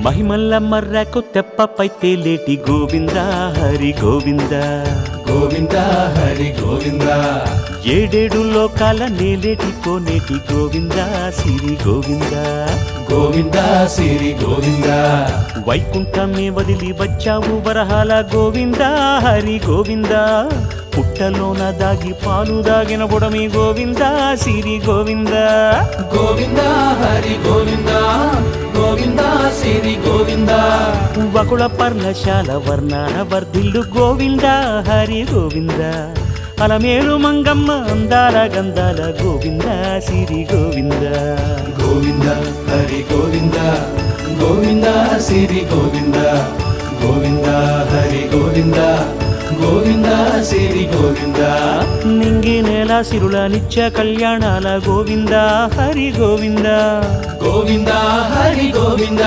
మహిమల్ల మర్రకు తెప్పపై తేలేటి గోవింద హరి గోవింద గోవింద హరి గోవింద ఏడేడు లోకాల నేలేటి కోనేటి గోవింద సిరి గోవింద గోవింద సిరి గోవింద వైకుంఠమే వదిలి వచ్చావు వరహాల గోవింద హరి గోవింద పుట్టలోన దాగి పాలు దాగిన బుడమి గోవింద సిరి గోవింద గోవింద హరి గోవింద గోవింద సిరి గోవింద వకుళ పర్ణశాల వర్ణాన వర్ధిల్లు గోవింద హరి గోవింద అలమేలు మంగమ్మ అందాల గంధాల గోవింద సిరి గోవింద గోవింద హరి గోవింద గోవింద సిరి గోవింద గోవింద హరి గోవింద గోవింద సిరి గోవింద నింగి నేల సిరుల నిత్య కళ్యాణాల గోవింద హరి గోవింద గోవింద హరి గోవింద